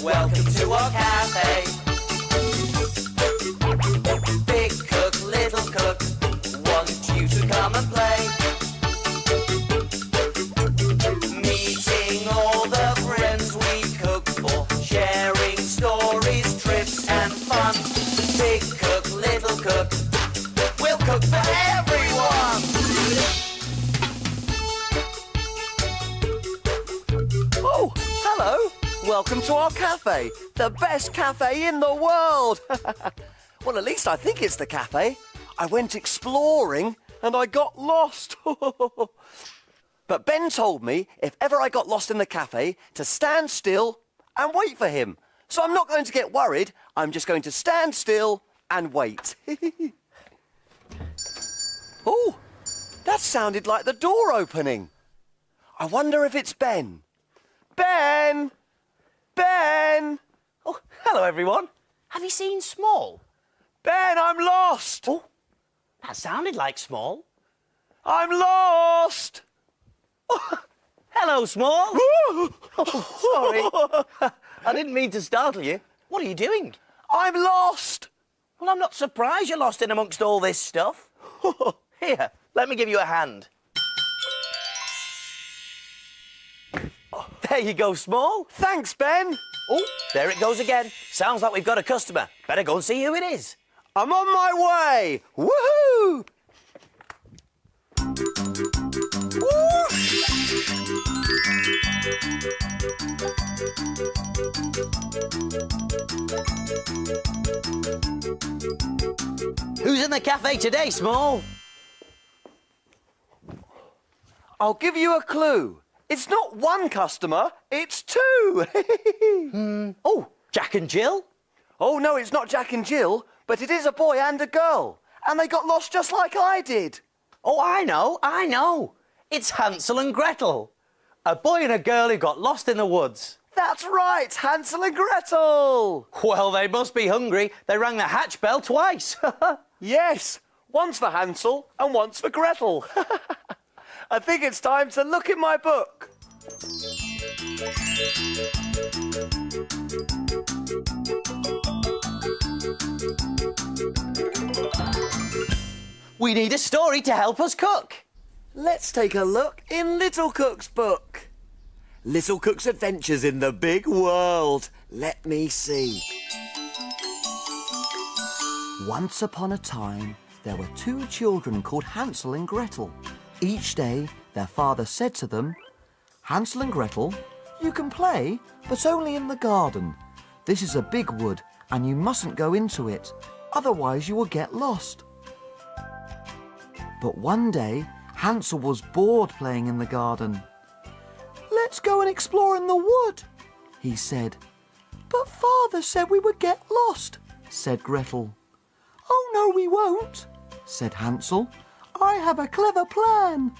Welcome to our cafe. Big cook, little cook, want you to come and play. Meeting all the friends we cook for, sharing stories, trips and fun. Big cook, little cook, we'll cook for everyone. Oh, hello. Welcome to our cafe, the best cafe in the world. Well, at least I think it's the cafe. I went exploring and I got lost. But Ben told me if ever I got lost in the cafe to stand still and wait for him. So I'm not going to get worried. I'm just going to stand still and wait. Oh, that sounded like the door opening. I wonder if it's Ben. Ben! Ben! Oh, hello, everyone. Have you seen Small? Ben, I'm lost! Oh, that sounded like Small. I'm lost! Oh, hello, Small. Oh, sorry. I didn't mean to startle you. What are you doing? I'm lost! Well, I'm not surprised you're lost in amongst all this stuff. Here, let me give you a hand. There you go, Small. Thanks, Ben. Oh, there it goes again. Sounds like we've got a customer. Better go and see who it is. I'm on my way. Woohoo! Who's in the cafe today, Small? I'll give you a clue. It's not one customer, it's two. Oh, Jack and Jill? Oh, no, it's not Jack and Jill, but it is a boy and a girl. And they got lost just like I did. Oh, I know. It's Hansel and Gretel. A boy and a girl who got lost in the woods. That's right, Hansel and Gretel. Well, they must be hungry. They rang the hatch bell twice. Yes, once for Hansel and once for Gretel. I think it's time to look in my book. We need a story to help us cook. Let's take a look in Little Cook's book. Little Cook's Adventures in the Big World. Let me see. Once upon a time, there were two children called Hansel and Gretel. Each day, their father said to them, Hansel and Gretel, you can play, but only in the garden. This is a big wood, and you mustn't go into it. Otherwise, you will get lost. But one day, Hansel was bored playing in the garden. Let's go and explore in the wood, he said. But Father said we would get lost, said Gretel. Oh, no, we won't, said Hansel. I have a clever plan.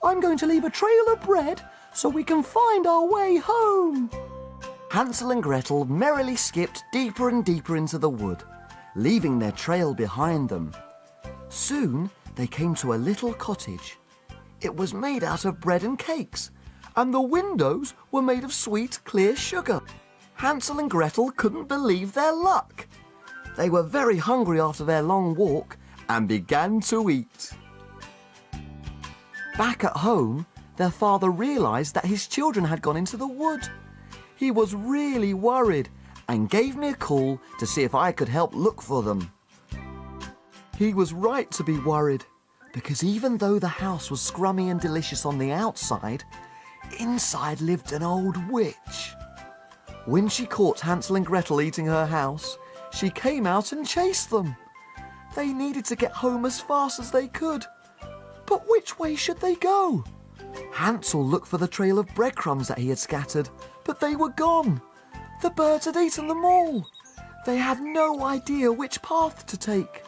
I'm going to leave a trail of bread so we can find our way home. Hansel and Gretel merrily skipped deeper and deeper into the wood, leaving their trail behind them. Soon they came to a little cottage. It was made out of bread and cakes, and the windows were made of sweet, clear sugar. Hansel and Gretel couldn't believe their luck. They were very hungry after their long walk and began to eat. Back at home, their father realised that his children had gone into the wood. He was really worried and gave me a call to see if I could help look for them. He was right to be worried, because even though the house was scrummy and delicious on the outside, inside lived an old witch. When she caught Hansel and Gretel eating her house, she came out and chased them. They needed to get home as fast as they could. But which way should they go? Hansel looked for the trail of breadcrumbs that he had scattered, but they were gone. The birds had eaten them all. They had no idea which path to take.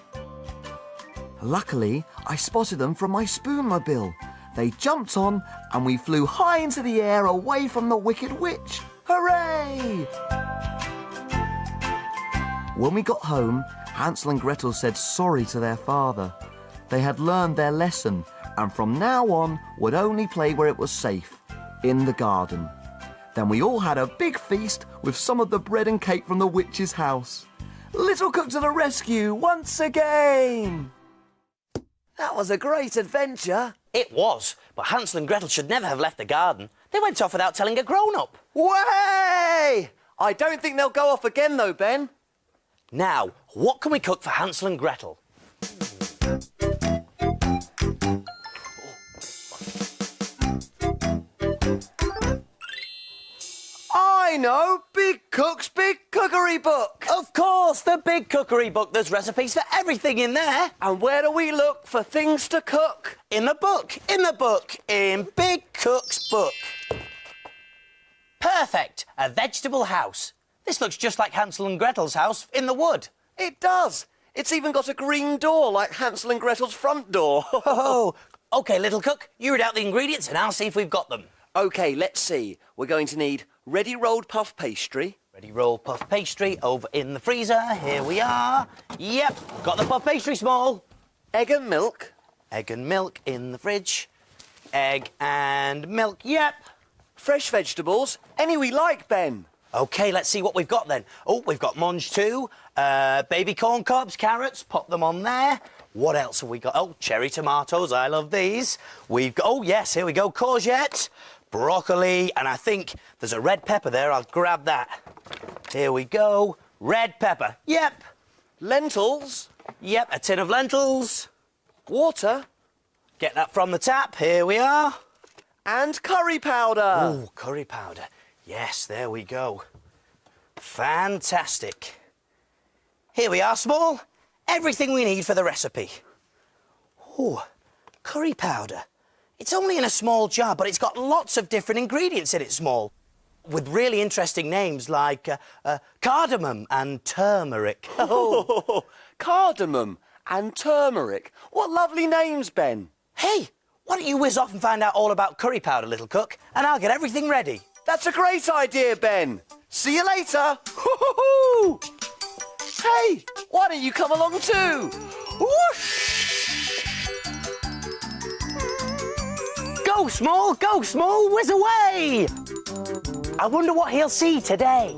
Luckily, I spotted them from my spoonmobile. They jumped on and we flew high into the air away from the wicked witch. Hooray! When we got home, Hansel and Gretel said sorry to their father. They had learned their lesson and from now on would only play where it was safe, in the garden. Then we all had a big feast with some of the bread and cake from the witch's house. Little Cook to the rescue once again! That was a great adventure. It was, but Hansel and Gretel should never have left the garden. They went off without telling a grown-up. Way! I don't think they'll go off again, though, Ben. Now, what can we cook for Hansel and Gretel? I know! Big Cook's Big Cookery Book! Of course, the Big Cookery Book. There's recipes for everything in there. And where do we look for things to cook? In the book, in Big Cook's book. Perfect, a vegetable house. This looks just like Hansel and Gretel's house in the wood. It does. It's even got a green door like Hansel and Gretel's front door. Oh, OK, Little Cook, you read out the ingredients and I'll see if we've got them. OK, let's see. We're going to need ready rolled puff pastry. Ready rolled puff pastry over in the freezer. Here we are. Yep, got the puff pastry small. Egg and milk. Egg and milk in the fridge. Egg and milk, yep. Fresh vegetables. Any we like, Ben. OK, let's see what we've got then. Oh, we've got mange too. Baby corn cobs, carrots, pop them on there. What else have we got? Oh, cherry tomatoes, I love these. We've got, oh yes, here we go, courgette, broccoli, and I think there's a red pepper there. I'll grab that. Here we go. Red pepper. Yep. Lentils. Yep, a tin of lentils. Water. Get that from the tap. Here we are. And curry powder. Oh, curry powder. Yes, there we go. Fantastic. Here we are, Small. Everything we need for the recipe. Oh, curry powder. It's only in a small jar, but it's got lots of different ingredients in it, Small, with really interesting names like cardamom and turmeric. Oh, cardamom and turmeric. What lovely names, Ben. Hey, why don't you whiz off and find out all about curry powder, Little Cook, and I'll get everything ready. That's a great idea, Ben. See you later. Hoo-hoo-hoo! Hey, why don't you come along too? Whoosh! Go, Small, whiz away! I wonder what he'll see today.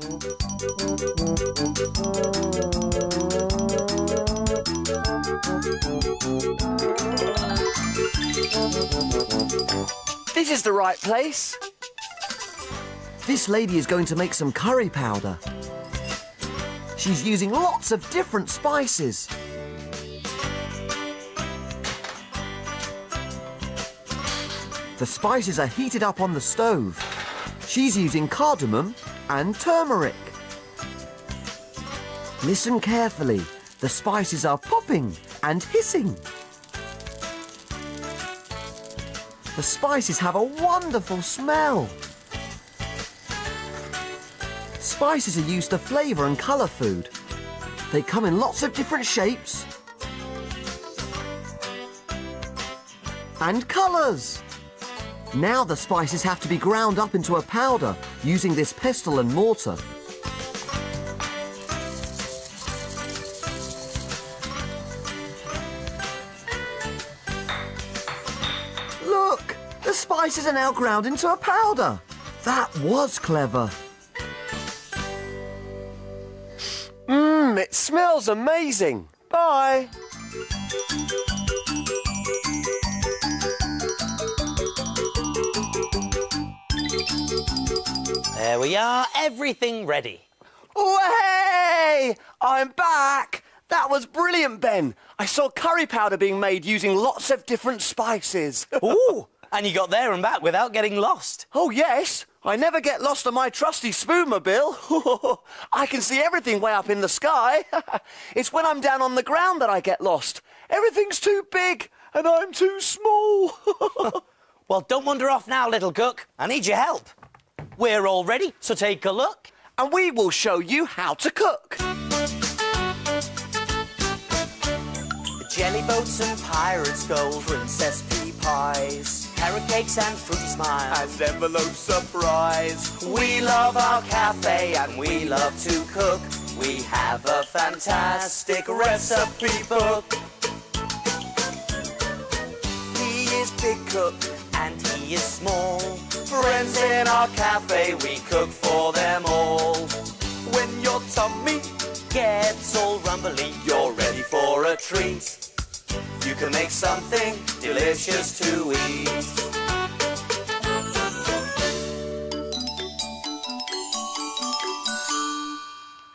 This is the right place. This lady is going to make some curry powder. She's using lots of different spices. The spices are heated up on the stove. She's using cardamom and turmeric. Listen carefully. The spices are popping and hissing. The spices have a wonderful smell. Spices are used to flavour and colour food. They come in lots of different shapes and colours. Now the spices have to be ground up into a powder using this pestle and mortar. Look! The spices are now ground into a powder. That was clever. It smells amazing. Bye. There we are, everything ready. Oh, hey! I'm back. That was brilliant, Ben. I saw curry powder being made using lots of different spices. Ooh, and you got there and back without getting lost. Oh, yes. I never get lost on my trusty spoonmobile. I can see everything way up in the sky. It's when I'm down on the ground that I get lost. Everything's too big and I'm too small. Well, don't wander off now, Little Cook. I need your help. We're all ready, so take a look. And we will show you how to cook. Jelly boats and pirates' gold, princess pea pies, carrot cakes and fruity smiles, And envelope surprise. We love our cafe and we love to cook. We have a fantastic recipe book. He is big cook and he is small. For friends in our cafe, we cook for them all. When your tummy Gets all rumbly, you're ready for a treat. You can make something delicious to eat.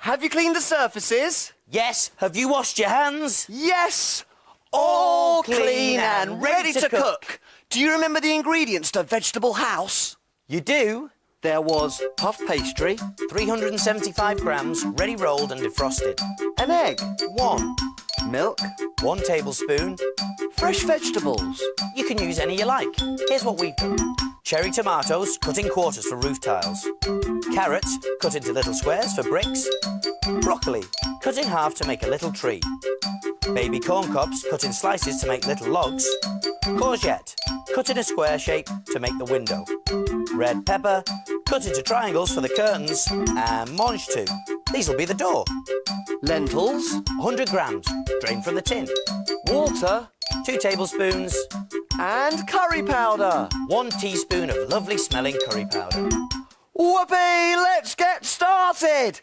Have you cleaned the surfaces? Yes, have you washed your hands? Yes! All clean and ready to cook. Do you remember the ingredients to Vegetable House? You do? There was puff pastry, 375 grams, ready rolled and defrosted. an egg, 1. milk, 1 tablespoon. fresh vegetables. You can use any you like. Here's what we've done. Cherry tomatoes, cut in quarters for roof tiles. Carrots, cut into little squares for bricks. Broccoli, cut in half to make a little tree. Baby corn cobs, cut in slices to make little logs. Courgette, cut in a square shape to make the window. Red pepper, cut into triangles for the curtains. And mange two. These will be the door. Lentils, 100 grams, drained from the tin. water, 2 tablespoons. and curry powder. 1 teaspoon of lovely smelling curry powder. Whoopee! Let's get started!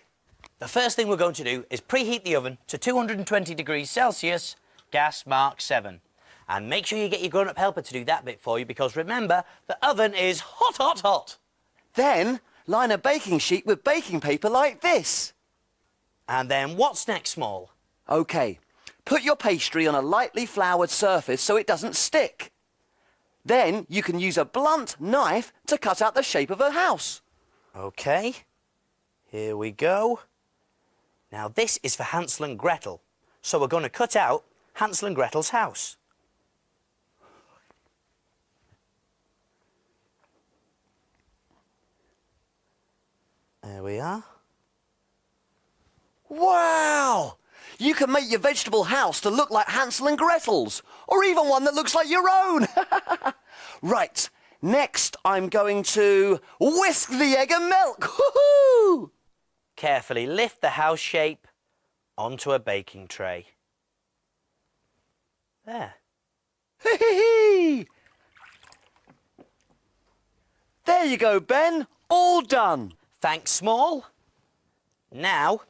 The first thing we're going to do is preheat the oven to 220 degrees Celsius, gas mark 7. And make sure you get your grown-up helper to do that bit for you, because remember, the oven is hot, hot, hot. Then line a baking sheet with baking paper like this. And then what's next, Small? OK, put your pastry on a lightly floured surface so it doesn't stick. Then you can use a blunt knife to cut out the shape of a house. OK, here we go. Now this is for Hansel and Gretel, so we're going to cut out Hansel and Gretel's house. There we are. Wow! You can make your vegetable house to look like Hansel and Gretel's, or even one that looks like your own. Right, next I'm going to whisk the egg and milk. Woohoo! Carefully lift the house shape onto a baking tray. There. There you go, Ben. All done. Thanks, Small. Now,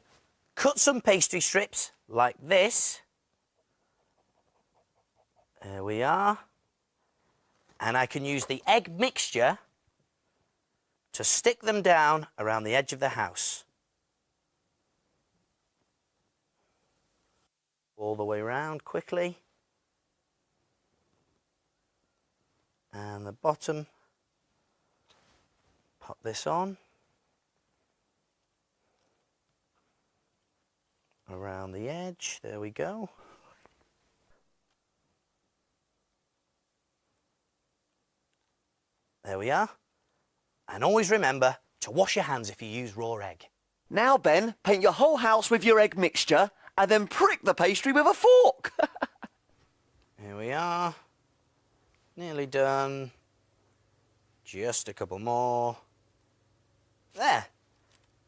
cut some pastry strips like this. There we are. And I can use the egg mixture to stick them down around the edge of the house. All the way round quickly. And the bottom, pop this on. Around the edge, there we go. There we are. And always remember to wash your hands if you use raw egg. Now, Ben, paint your whole house with your egg mixture and then prick the pastry with a fork. Here we are. Nearly done. Just a couple more. There.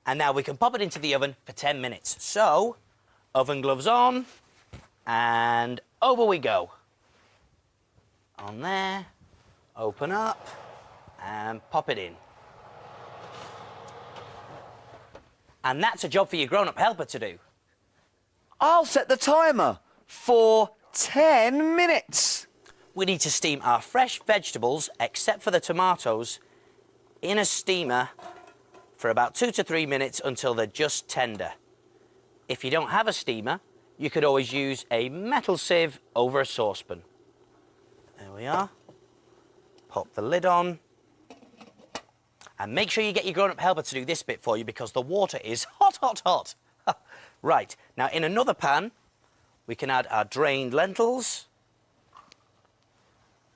And now we can pop it into the oven for 10 minutes. So, oven gloves on, and over we go. On there, open up, and pop it in. And that's a job for your grown-up helper to do. I'll set the timer for 10 minutes. We need to steam our fresh vegetables, except for the tomatoes, in a steamer for about 2 to 3 minutes until they're just tender. If you don't have a steamer, you could always use a metal sieve over a saucepan. There we are. Pop the lid on. And make sure you get your grown-up helper to do this bit for you, because the water is hot, hot, hot. Right, now in another pan, we can add our drained lentils,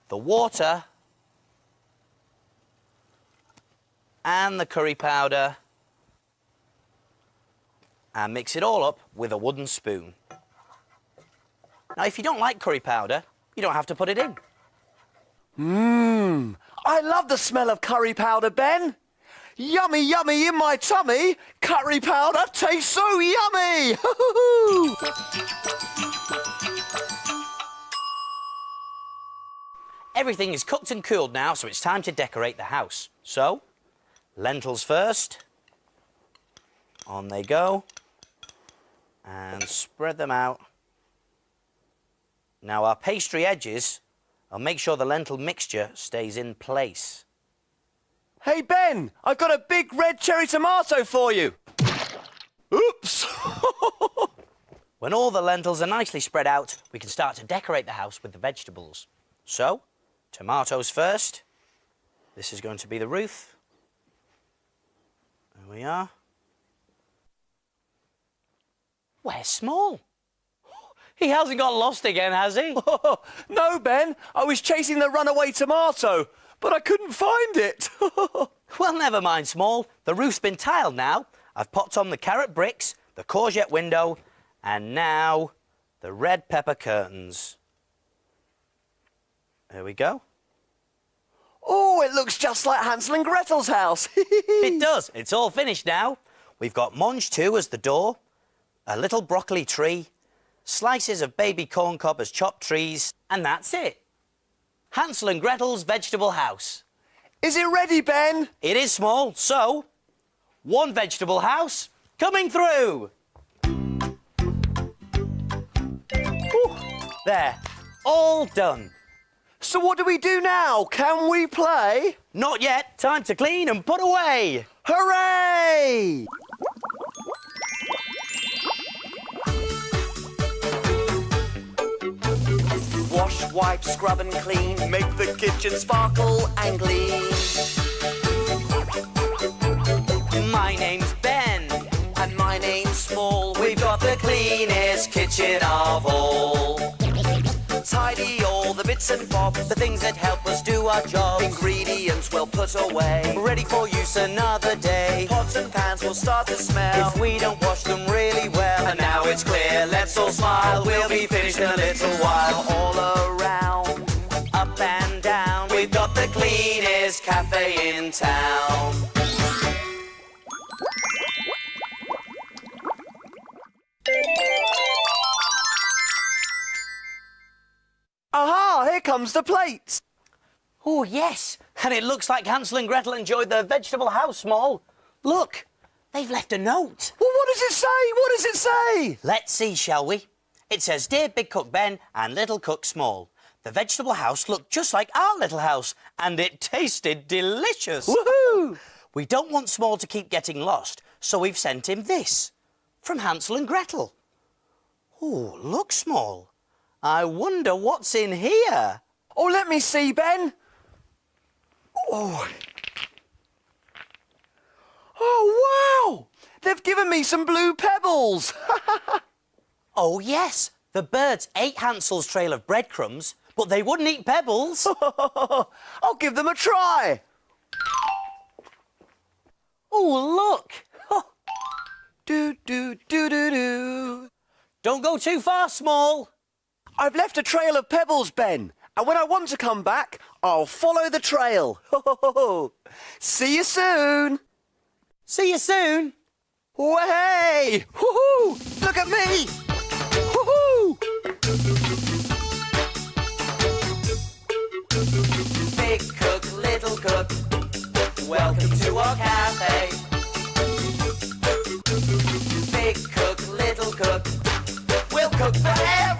the water, and the curry powder, and mix it all up with a wooden spoon. Now, if you don't like curry powder, you don't have to put it in. I love the smell of curry powder, Ben. Yummy, yummy in my tummy. Curry powder tastes so yummy. Everything is cooked and cooled now, so it's time to decorate the house. So, lentils first. On they go. And spread them out. Now our pastry edges, I'll make sure the lentil mixture stays in place. Hey, Ben, I've got a big red cherry tomato for you. Oops! When all the lentils are nicely spread out, we can start to decorate the house with the vegetables. So, tomatoes first. This is going to be the roof. There we are. Where's Small? He hasn't got lost again, has he? No, Ben, I was chasing the runaway tomato, but I couldn't find it. Well, never mind, Small. The roof's been tiled now. I've popped on the carrot bricks, the courgette window, and now the red pepper curtains. There we go. Oh, it looks just like Hansel and Gretel's house. It does. It's all finished now. We've got Monge 2 as the door, a little broccoli tree, slices of baby corn cob as chopped trees, and that's it. Hansel and Gretel's vegetable house. Is it ready, Ben? It is, Small, so one vegetable house coming through. Whew. There, all done. So what do we do now? Can we play? Not yet. Time to clean and put away. Hooray! Wash, wipe, scrub and clean. Make the kitchen sparkle And gleam. My name's Ben. And my name's Small. We've got the cleanest kitchen of all. Tidy all the bits and bobs, The things that help us do our jobs. ingredients well put away. Ready for use another day. Pots and pans will start to smell. If we don't wash them really well. And now it's clear, let's all smile. We'll be finished in a little while. All around, Up and down. we've got the cleanest cafe in town. Aha, here comes the plates. Oh, yes. And it looks like Hansel and Gretel enjoyed their vegetable house, Small. Look, they've left a note. Well, what does it say? What does it say? Let's see, shall we? It says, Dear Big Cook Ben and Little Cook Small, the vegetable house looked just like our little house, and it tasted delicious. Woohoo! We don't want Small to keep getting lost, so we've sent him this from Hansel and Gretel. Oh, look, Small. I wonder what's in here. Oh, let me see, Ben. Oh. Oh, wow! They've given me some blue pebbles. Oh, yes. The birds ate Hansel's trail of breadcrumbs, but they wouldn't eat pebbles. I'll give them a try. Oh, look. Do, do, do, do, do. Don't go too far, Small. I've left a trail of pebbles, Ben, and when I want to come back, I'll follow the trail. See you soon. See you soon. Way! Woohoo! Look at me! Woohoo! Big cook, little cook, welcome to our cafe. Big cook, little cook, we'll cook for everyone.